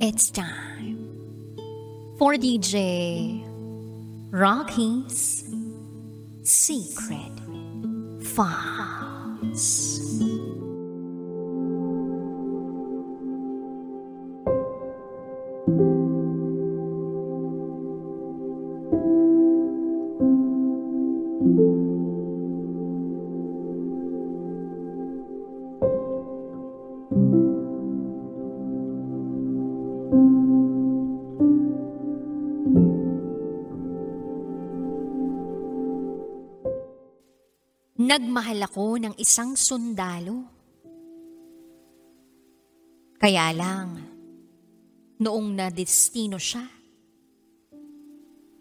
It's time for DJ Rocky's Secret Files. Nagmahal ako ng isang sundalo. Kaya lang, noong nadestino siya,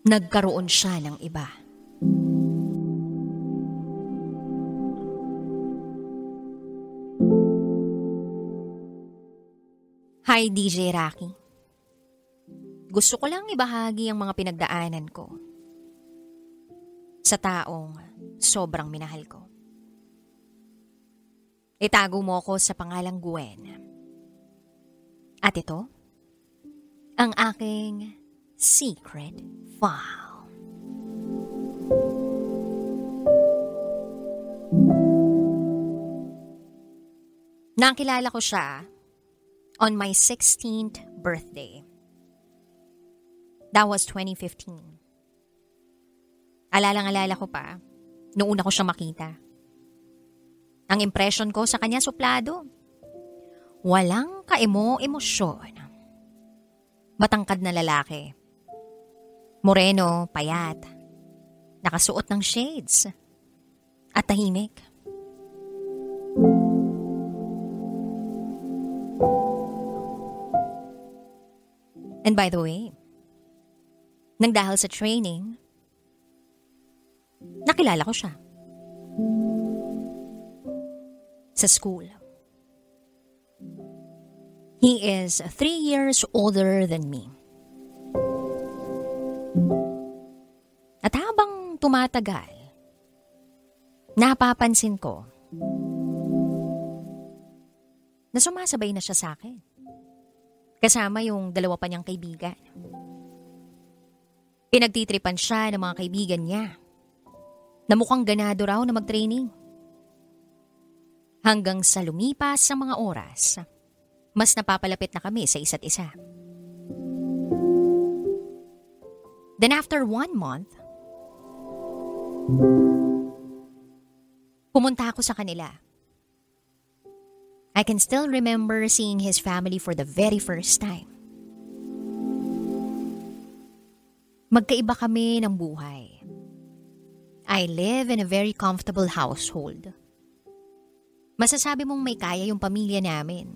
nagkaroon siya ng iba. Hi DJ Rocky. Gusto ko lang ibahagi ang mga pinagdaanan ko sa taong sobrang minahal ko. Itago mo ako sa pangalang Gwen. At ito, ang aking secret file. Nakilala ko siya on my 16th birthday. That was 2015. Alalang-alala ko pa, noong una ko siya makita. Ang impression ko sa kanya suplado. Walang kaemo-emosyon. Matangkad na lalaki. Moreno, payat. Nakasuot ng shades. At tahimik. And by the way, nang dahil sa training, nakilala ko siya. Sa school. He is 3 years older than me. At habang tumatagal, napapansin ko na sumasabay na siya sa akin. Kasama yung dalawa pa niyang kaibigan. Pinagtitripan siya ng mga kaibigan niya na mukhang ganado raw na mag-training. Hanggang sa lumipas sa mga oras, mas napapalapit na kami sa isa't isa. Then after 1 month, pumunta ako sa kanila. I can still remember seeing his family for the very first time. Magkaiba kami ng buhay. I live in a very comfortable household. Masasabi mong may kaya yung pamilya namin.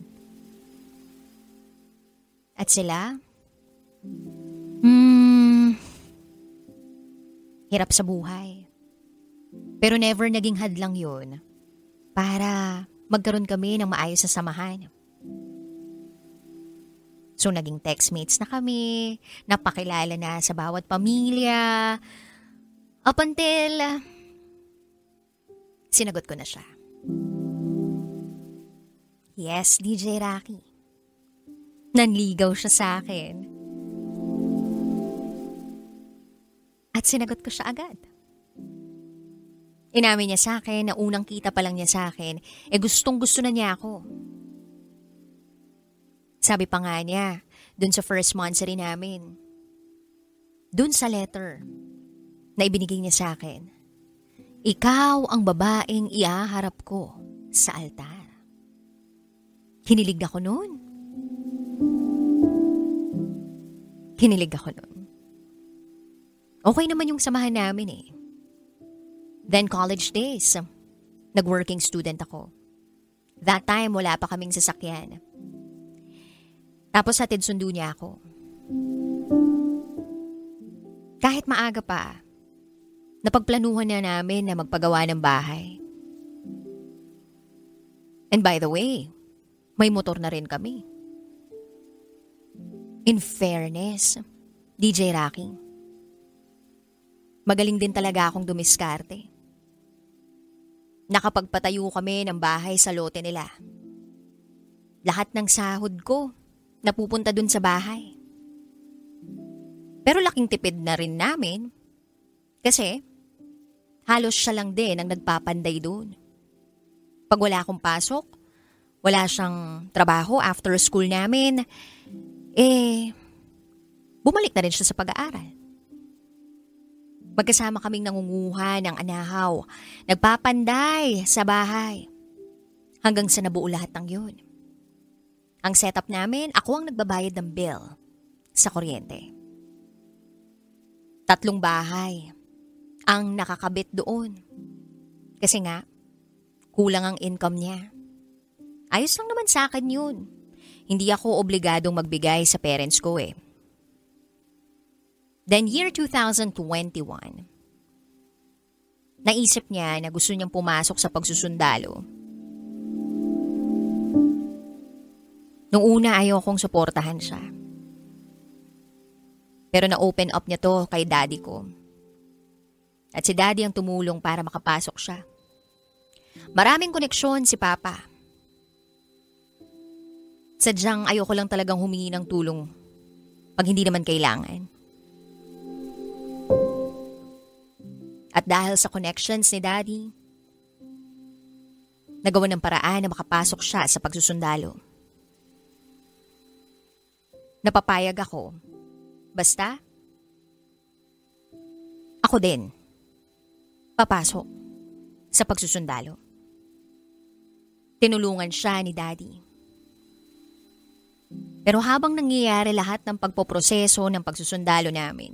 At sila? Hirap sa buhay. Pero never naging hadlang yun para magkaroon kami ng maayos na samahan. So naging textmates na kami, napakilala na sa bawat pamilya, up until sinagot ko na siya. Yes, DJ Rocky. Nanligaw siya sa akin. At sinagot ko siya agad. Inamin niya sa akin na unang kita pa lang niya sa akin, gustong-gusto na niya ako. Sabi pa nga niya, dun sa first monthsary namin, dun sa letter na ibinigay niya sa akin, ikaw ang babaeng iaharap ko sa altar. Kinilig ako noon. Okay naman yung samahan namin eh. Then college days, nag-working student ako. That time, wala pa kaming sasakyan. Tapos hatid sundo niya ako. Kahit maaga pa, napagplanuhan na namin na magpagawa ng bahay. And by the way, may motor na rin kami. In fairness, DJ Rocky, magaling din talaga akong dumiskarte. Nakapagpatayo kami ng bahay sa lote nila. Lahat ng sahod ko, napupunta dun sa bahay. Pero laking tipid na rin namin kasi halos siya lang din ang nagpapanday dun. Pag wala akong pasok, wala siyang trabaho after school namin, bumalik na rin siya sa pag-aaral. Magkasama kaming nangunguha ng anahaw, nagpapanday sa bahay. Hanggang sa nabuo lahat ng yun. Ang setup namin, ako ang nagbabayad ng bill sa kuryente. 3 bahay ang nakakabit doon. Kasi nga, kulang ang income niya. Ayos lang naman sa akin yun. Hindi ako obligadong magbigay sa parents ko eh. Then year 2021, naisip niya na gusto niyang pumasok sa pagsusundalo. Nung una ayaw kong suportahan siya. Pero na-open up niya to kay daddy ko. At si daddy ang tumulong para makapasok siya. Maraming koneksyon si papa. Sadyang ayoko lang talagang humingi ng tulong pag hindi naman kailangan. At dahil sa connections ni daddy, nagawa ng paraan na makapasok siya sa pagsusundalo. Napapayag ako. Basta, ako din, papasok sa pagsusundalo. Tinulungan siya ni daddy. Pero habang nangyayari lahat ng pagpoproseso ng pagsusundalo namin,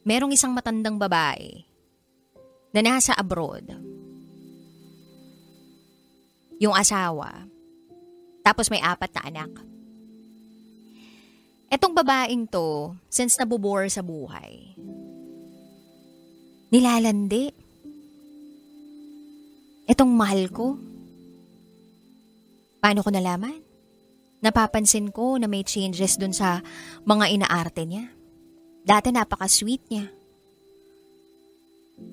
merong isang matandang babae na nasa abroad. Yung asawa, tapos may 4 na anak. Etong babaeng to, since nabubore sa buhay, nilalandi. Etong mahal ko. Paano ko nalaman? Napapansin ko na may changes dun sa mga inaarte niya. Dati napaka-sweet niya.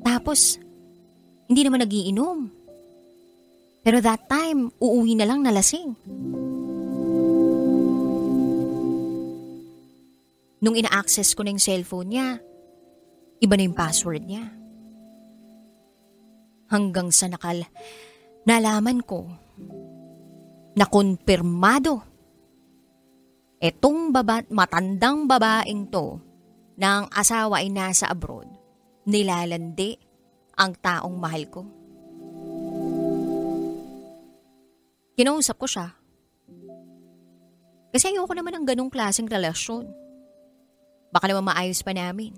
Tapos, hindi naman nagiinom. Pero that time, uuwi na lang na lasing. Nung ina-access ko na yung cellphone niya, iba na yung password niya. Hanggang sa nalaman ko na konfirmado etong matandang babaeng to na ang asawa ay nasa abroad, nilalandi ang taong mahal ko. Kinausap ko siya. Kasi ayoko naman ng ganong klaseng relasyon. Baka naman maayos pa namin.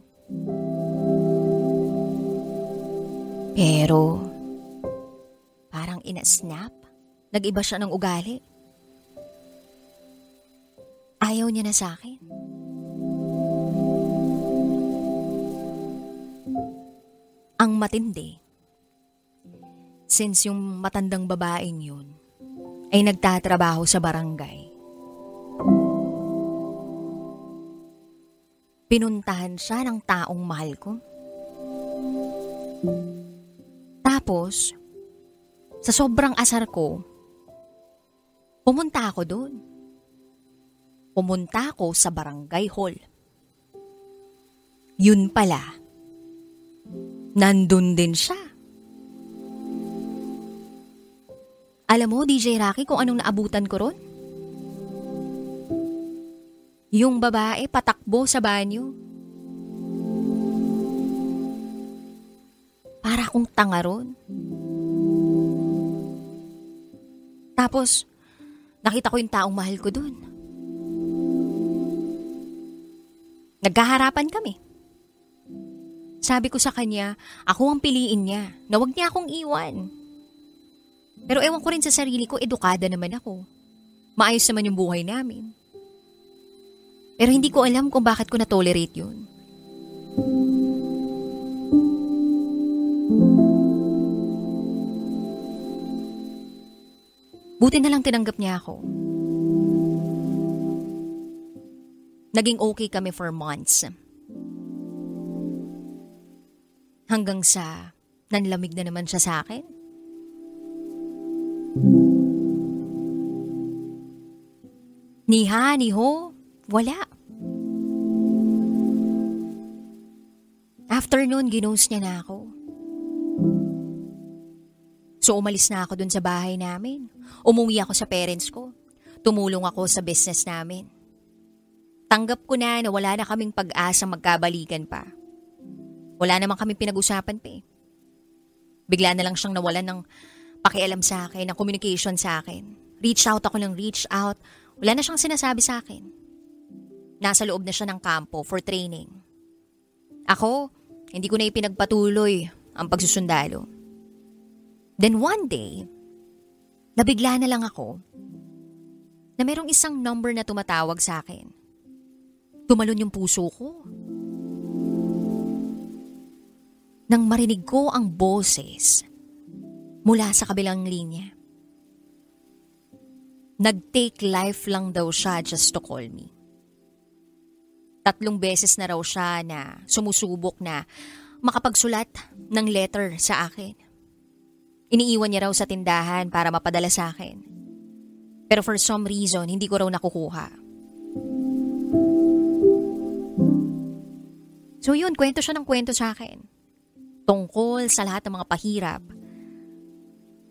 Pero, parang ina-snap. Nag-iba siya ng ugali. Ayaw niya na sa akin. Ang matindi, since yung matandang babaeng yun ay nagtatrabaho sa barangay, pinuntahan siya ng taong mahal ko. Tapos, sa sobrang asar ko, pumunta ako doon. Pumunta ako sa barangay hall. Yun pala, nandun din siya. Alam mo, DJ Rocky, kung anong naabutan ko ron? Yung babae patakbo sa banyo. Para akong tanga ron. Tapos, nakita ko yung taong mahal ko dun. Nagkaharapan kami. Sabi ko sa kanya, ako ang piliin niya, na wag niya akong iwan. Pero ewan ko rin sa sarili ko, edukada naman ako. Maayos naman yung buhay namin. Pero hindi ko alam kung bakit ko na-tolerate yun. Buti na lang tinanggap niya ako. Naging okay kami for months. Hanggang sa nanlamig na naman siya sa akin. Ni ha, ni ho, wala. After nun, ginost niya na ako. So umalis na ako dun sa bahay namin. Umuwi ako sa parents ko. Tumulong ako sa business namin. Tanggap ko na wala na kaming pag-asa magkabalikan pa. Wala naman kaming pinag-usapan pa eh. Bigla na lang siyang nawalan ng pakialam sa akin, ng communication sa akin. Reach out ako ng reach out. Wala na siyang sinasabi sa akin. Nasa loob na siya ng kampo for training. Ako, hindi ko na ipinagpatuloy ang pagsusundalo. Then one day, nabigla na lang ako na merong isang number na tumatawag sa akin. Tumalon yung puso ko. Nang marinig ko ang boses mula sa kabilang linya. Nag-take life lang daw siya just to call me. 3 beses na raw siya na sumusubok na makapagsulat ng letter sa akin. Iniiwan niya raw sa tindahan para mapadala sa akin. Pero for some reason, hindi ko raw nakukuha. So yun, kwento siya ng kwento sa akin. Tungkol sa lahat ng mga pahirap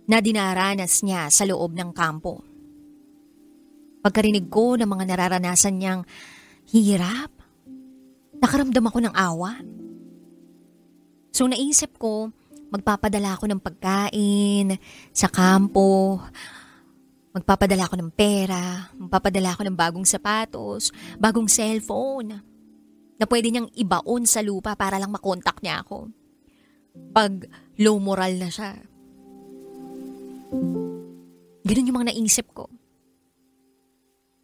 na dinaranas niya sa loob ng kampo. Pagkarinig ko ng mga nararanasan niyang hirap, nakaramdam ako ng awa. So naisip ko, magpapadala ako ng pagkain sa kampo, magpapadala ako ng pera, magpapadala ako ng bagong sapatos, bagong cellphone, na pwede niyang ibaon sa lupa para lang makontak niya ako. Pag low moral na siya. Ganun yung mga naisip ko.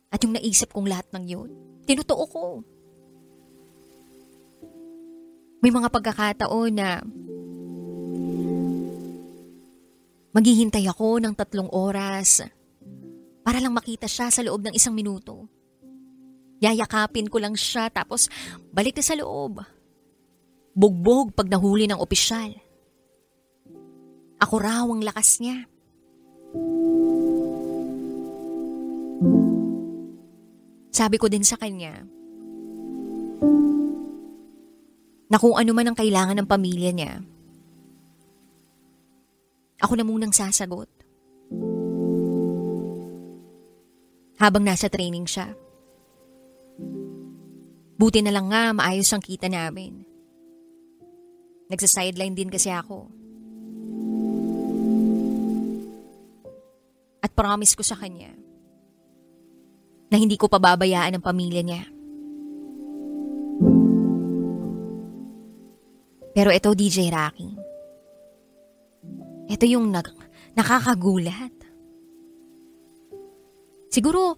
At yung naisip kong lahat ng yun, tinutuo ko. May mga pagkakataon na maghihintay ako ng 3 oras para lang makita siya sa loob ng 1 minuto. Yayakapin ko lang siya tapos balik na sa loob. Bugbog pag nahuli ng opisyal. Ako raw ang lakas niya. Sabi ko din sa kanya na kung ano man ang kailangan ng pamilya niya, ako na munang sasagot. Habang nasa training siya. Buti na lang nga maayos ang kita namin. Nagsa-sideline din kasi ako. At promise ko sa kanya na hindi ko pababayaan ang pamilya niya. Pero ito, DJ Rocky, ito yung nakakagulat. Siguro,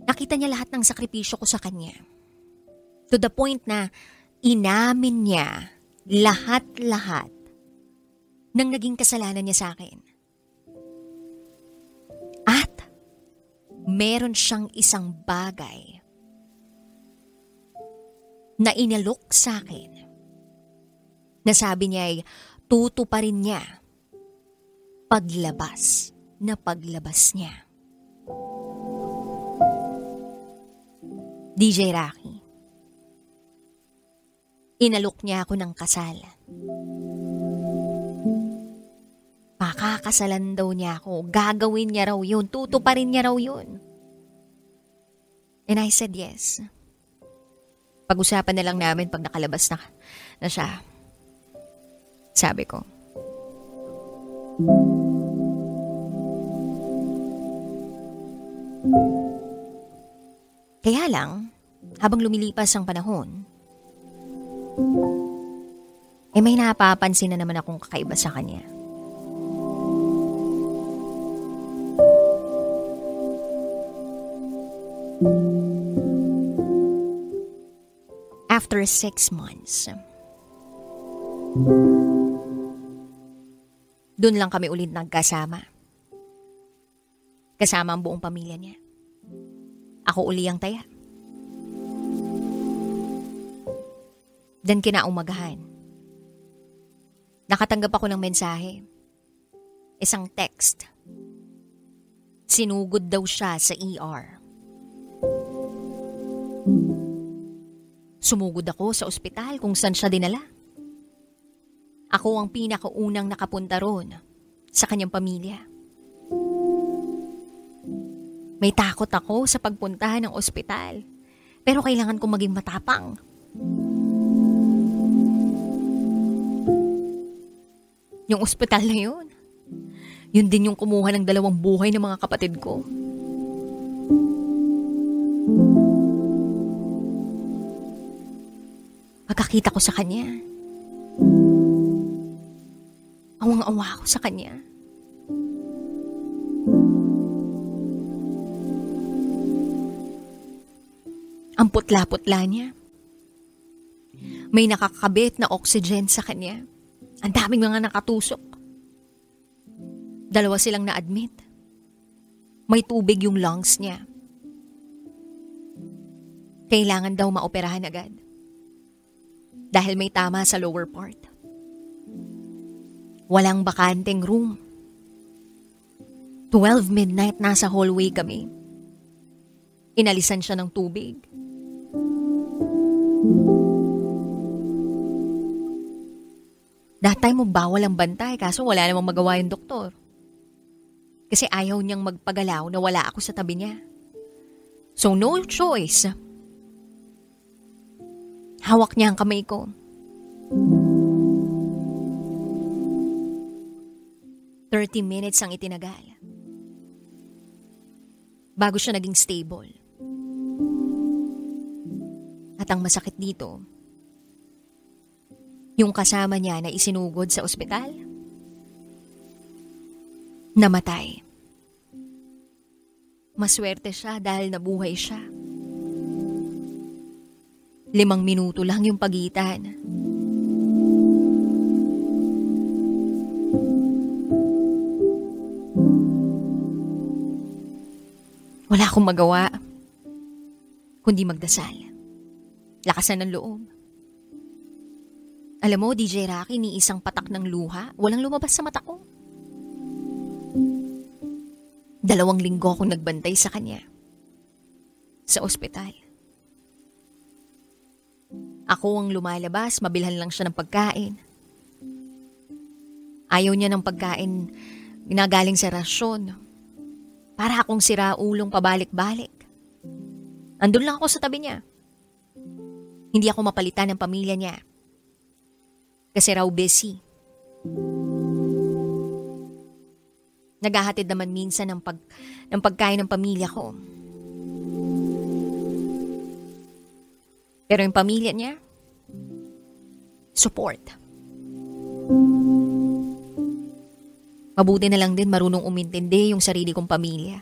nakita niya lahat ng sakripisyo ko sa kanya. To the point na inamin niya lahat-lahat ng naging kasalanan niya sa akin. At meron siyang isang bagay na inalok sa akin na sabi niya ay tutuparin niya paglabas na paglabas niya. DJ Rocky, inalok niya ako ng kasal. Pakakasalan daw niya ako. Gagawin niya raw yun. Tutuparin niya raw yun. And I said yes. Pag-usapan na lang namin pag nakalabas na siya. Sabi ko. Kaya lang, habang lumilipas ang panahon, may napapansin na naman akong kakaiba sa kanya. After 6 months, doon lang kami ulit nagkasama. Kasama ang buong pamilya niya. Ako uli ang taya. Dan kinaumagahan, nakatanggap ako ng mensahe. Isang text. Sinugod daw siya sa ER. Sumugod ako sa ospital kung saan siya dinala. Ako ang pinakaunang nakapunta roon sa kanyang pamilya. May takot ako sa pagpuntahan ng ospital, pero kailangan kong maging matapang. Yung ospital na yun din yung kumuha ng 2 buhay ng mga kapatid ko. Pagkakita ko sa kanya, awang-awa ako sa kanya. Ang putla-putla niya. May nakakabit na oxygen sa kanya. Ang daming mga nakatusok. 2 silang na-admit. May tubig yung lungs niya. Kailangan daw maoperahan agad. Dahil may tama sa lower part. Walang bakanteng room. 12 midnight nasa hallway kami. Inalisan siya ng tubig. That time bawal ang bantay kaso wala namang magawa yung doktor. Kasi ayaw niyang magpagalaw na wala ako sa tabi niya. So no choice. Hawak niya ang kamay ko. 30 minutes ang itinagal. Bago siya naging stable. At ang masakit dito, yung kasama niya na isinugod sa ospital, namatay. Maswerte siya dahil nabuhay siya. 5 minuto lang yung pagitan. Wala akong magawa, kundi magdasal. Lakasan ng loob. Alam mo, DJ Rocky, ni isang patak ng luha, walang lumabas sa mata ko. 2 linggo akong nagbantay sa kanya. Sa ospital. Ako ang lumalabas, mabilhan lang siya ng pagkain. Ayaw niya ng pagkain ginagaling sa rasyon. Para akong siraulong pabalik-balik. Andun lang ako sa tabi niya. Hindi ako mapalitan ng pamilya niya. Kasi raw busy. Naghahatid naman minsan ng pagkain ng pamilya ko. Pero yung pamilya niya, support. Mabuti na lang din marunong umintindi yung sarili kong pamilya.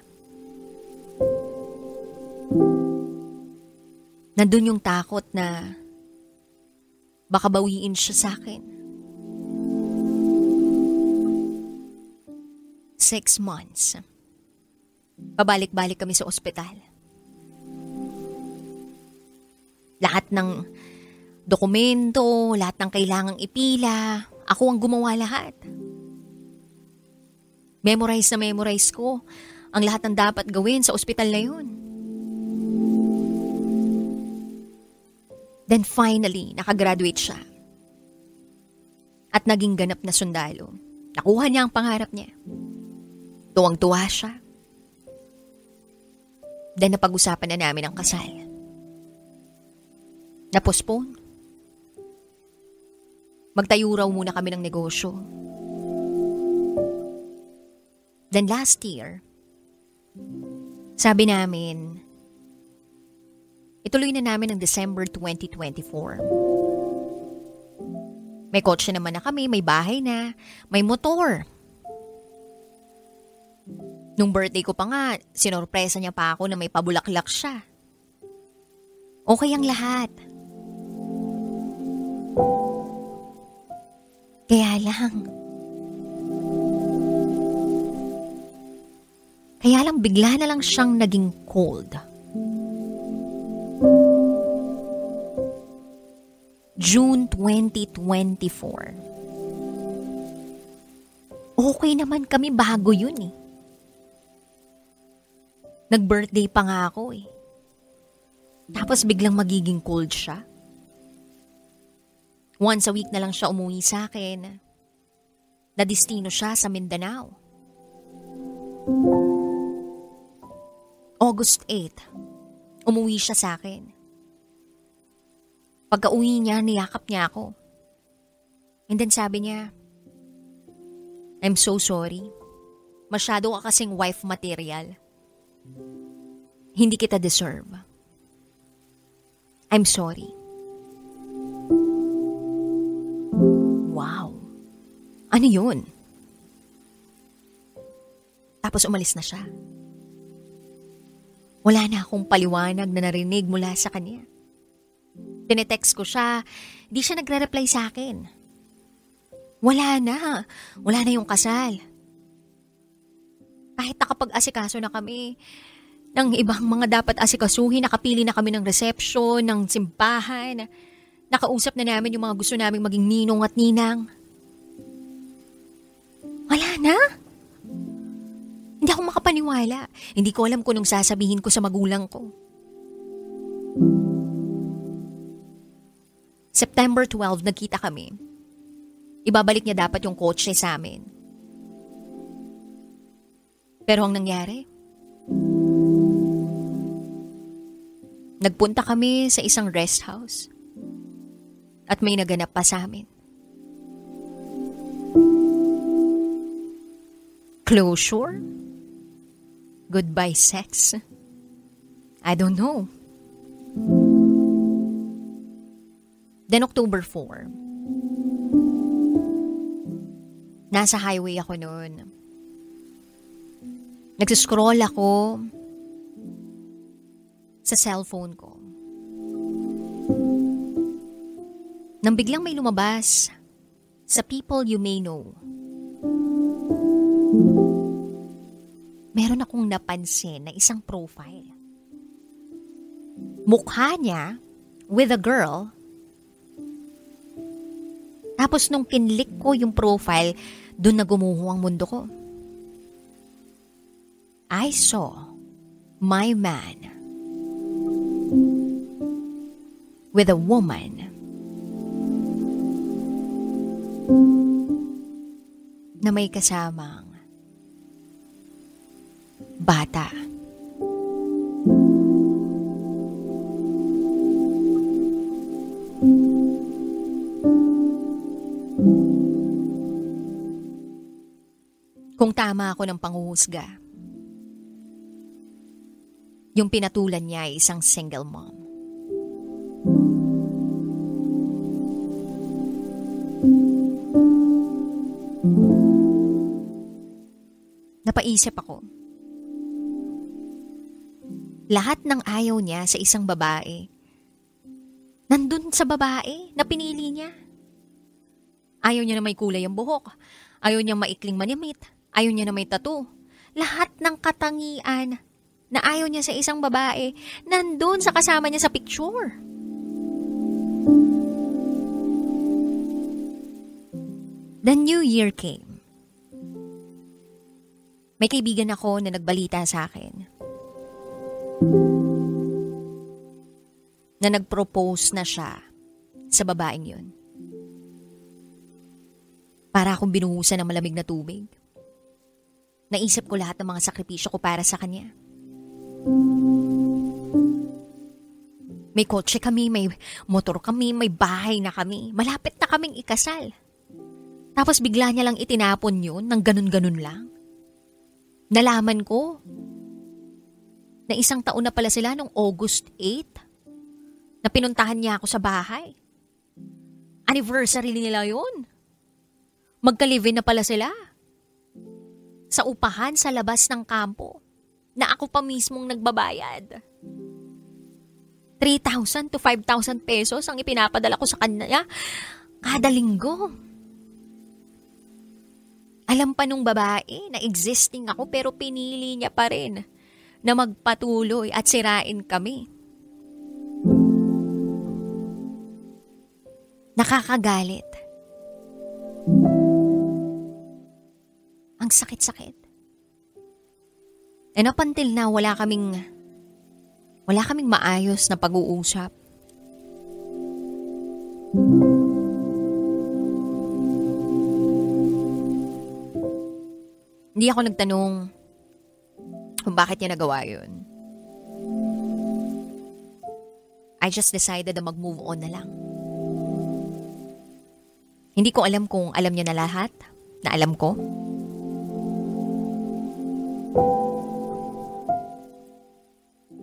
Nandun yung takot na baka bawiin siya sa akin. 6 months. Pabalik-balik kami sa ospital. Lahat ng dokumento, lahat ng kailangang ipila, ako ang gumawa lahat. Memorize ko ang lahat ng dapat gawin sa ospital na yun. Then finally, nakagraduate siya. At naging ganap na sundalo. Nakuha niya ang pangarap niya. Tuwang-tuwa siya. Then napag-usapan na namin ang kasal. Napospone. Magtayo raw muna kami ng negosyo. Then last year, sabi namin, ituloy na namin ng December 2024. May kotse naman na kami, may bahay na, may motor. Nung birthday ko pa nga, sinorpresa niya pa ako na may pabulaklak siya. Okay ang lahat. Kaya lang bigla na lang siyang naging cold. June 2024. Okay naman kami bago yun eh. Nag-birthday pa nga ako eh. Tapos biglang magiging cold siya. Once a week na lang siya umuwi sa akin. Nadistino siya sa Mindanao. August 8, umuwi siya sa akin. Pagka-uwi niya, niyakap niya ako. And then sabi niya, I'm so sorry. Masyado ka kasing wife material. Hindi kita deserve. I'm sorry. Wow. Ano yun? Tapos umalis na siya. Wala na akong paliwanag na narinig mula sa kanya. Tinetext ko siya, di siya nagre-reply sa akin. Wala na yung kasal. Kahit nakapag-asikaso na kami ng ibang mga dapat asikasuhin, nakapili na kami ng reception, ng simbahan, nakausap na namin yung mga gusto naming maging ninong at ninang. Wala na? Hindi ako makapaniwala. Hindi ko alam kung anong sasabihin ko sa magulang ko. September 12, nagkita kami. Ibabalik niya dapat yung kotse sa amin. Pero ang nangyari, nagpunta kami sa isang rest house at may naganap pa sa amin. Closure? Goodbye sex? I don't know. Then October 4, nasa highway ako noon. Nagsiscroll ako sa cellphone ko. Nang biglang may lumabas sa People You May Know. Meron akong napansin na isang profile. Mukha niya with a girl. Tapos nung kinlik ko yung profile, dun na gumuho ang mundo ko. I saw my man with a woman na may kasamang bata. Kung tama ako ng panghuhusga, yung pinatulan niya ay isang single mom. Napaisip ako. Lahat ng ayaw niya sa isang babae, nandun sa babae na pinili niya. Ayaw niya na may kulay ang buhok. Ayaw niya maikling manimit. Ayaw niya na may tattoo. Lahat ng katangian na ayaw niya sa isang babae, nandun sa kasama niya sa picture. The New Year came. May kaibigan ako na nagbalita sa akin na nag-propose na siya sa babaeng yun. Para akong binuhusan ng malamig na tubig. Naisip ko lahat ng mga sakripisyo ko para sa kanya. May kotse kami, may motor kami, may bahay na kami. Malapit na kaming ikasal. Tapos bigla niya lang itinapon yun ng ganun-ganun lang. Nalaman ko na 1 taon na pala sila nung August 8 na pinuntahan niya ako sa bahay. Anniversary nila yun. Magka-live-in na pala sila. Sa upahan sa labas ng kampo na ako pa mismong nagbabayad. 3,000 to 5,000 pesos ang ipinapadala ko sa kanya kada linggo. Alam pa nung babae na existing ako pero pinili niya pa rin na magpatuloy at sirain kami. Nakakagalit. Ang sakit-sakit. And up until now, wala kaming maayos na pag-uusap. Hindi ako nagtanong kung bakit niya nagawa yun. I just decided na mag-move on na lang. Hindi ko alam kung alam niya na lahat na alam ko.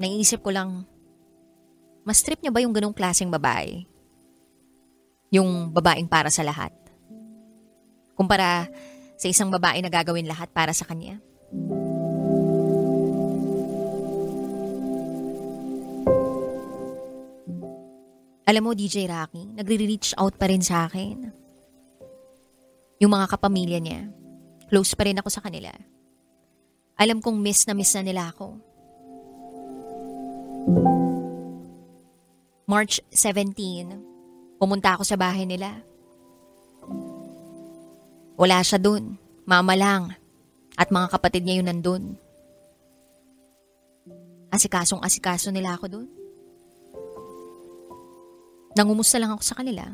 Naiisip ko lang, mas trip niya ba yung ganong klaseng babae? Yung babaeng para sa lahat? Kumpara sa isang babae na gagawin lahat para sa kanya? Alam mo, DJ Rocky, nagre-reach out pa rin sa akin. Yung mga kapamilya niya, close pa rin ako sa kanila. Alam kong miss na nila ako. March 17, pumunta ako sa bahay nila. Wala siya dun, mama lang, at mga kapatid niya yun nandun. Asikasong-asikaso nila ako dun. Nangumusta lang ako sa kanila.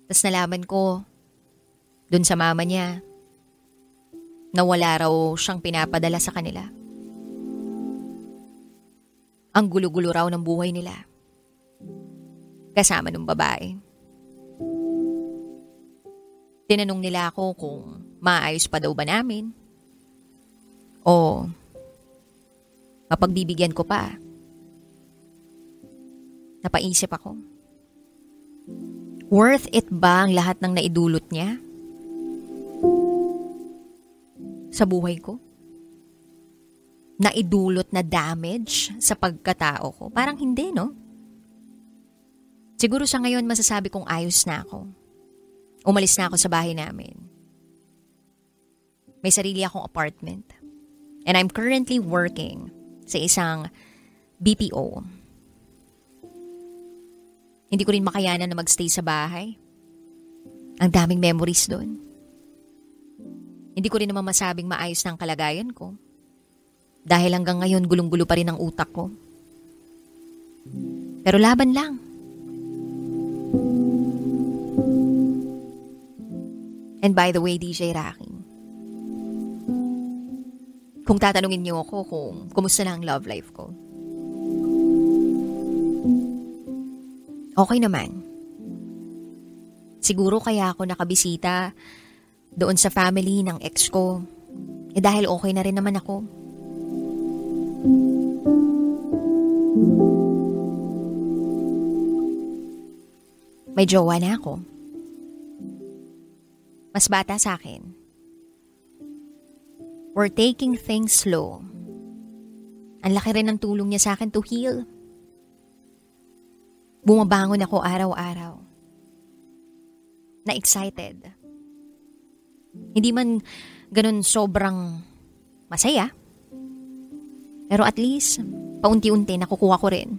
Tapos nalaman ko, dun sa mama niya, na wala raw siyang pinapadala sa kanila. Ang gulo-gulo raw ng buhay nila. Kasama ng babae. Tinanong nila ako kung maayos pa daw ba namin. O mapagbibigyan ko pa. Napaisip ako. Worth it ba ang lahat ng naidulot niya? Sa buhay ko? Naidulot na damage sa pagkatao ko? Parang hindi, no? Siguro sa ngayon masasabi kong ayos na ako. Umalis na ako sa bahay namin. May sarili akong apartment. And I'm currently working sa isang BPO. Hindi ko rin makayanan na magstay sa bahay. Ang daming memories doon. Hindi ko rin naman masabing maayos na ang kalagayan ko. Dahil hanggang ngayon gulong-gulo pa rin ang utak ko. Pero laban lang. And by the way, DJ Rocky, kung tatanungin niyo ako kung kumusta na ang love life ko, okay naman. Siguro kaya ako nakabisita doon sa family ng ex ko. Dahil okay na rin naman ako. May jowa na ako. Mas bata sa akin. We're taking things slow. Ang laki rin ng tulong niya sa akin to heal. Bumabangon ako araw-araw. Na-excited. Hindi man ganun sobrang masaya. Pero at least, paunti-unti nakukuha ko rin.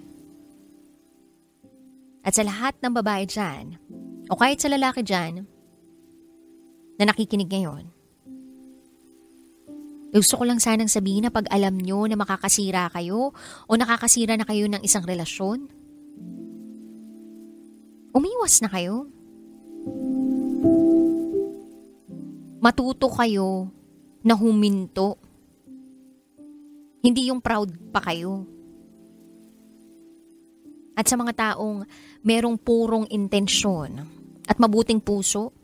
At sa lahat ng babae dyan, o kahit sa lalaki dyan, na nakikinig ngayon, gusto ko lang sanang sabihin na pag alam nyo na makakasira kayo o nakakasira na kayo ng isang relasyon, umiwas na kayo. Matuto kayo na huminto. Hindi yung proud pa kayo. At sa mga taong merong purong intensyon at mabuting puso,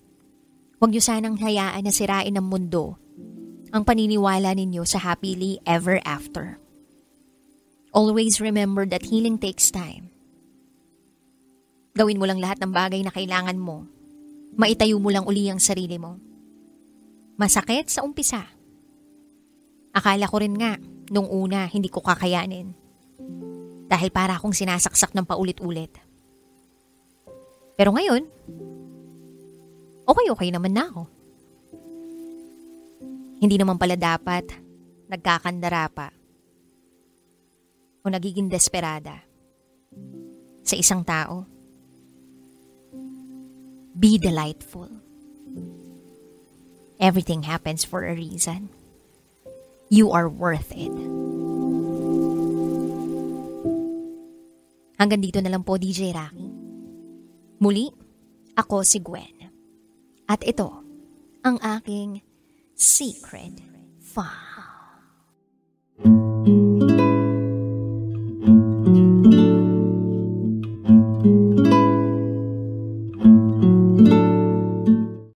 huwag niyo sanang hayaan na sirain ng mundo ang paniniwala ninyo sa happily ever after. Always remember that healing takes time. Gawin mo lang lahat ng bagay na kailangan mo. Maitayo mo lang uli ang sarili mo. Masakit sa umpisa. Akala ko rin nga, nung una, hindi ko kakayanin. Dahil para akong sinasaksak ng paulit-ulit. Pero ngayon, okay naman na ako. Hindi naman pala dapat nagkakandara pa o nagiging desperada sa isang tao. Be delightful. Everything happens for a reason. You are worth it. Hanggang dito na lang po, DJ Rocky. Muli, ako si Gwen. At ito, ang aking Secret 5.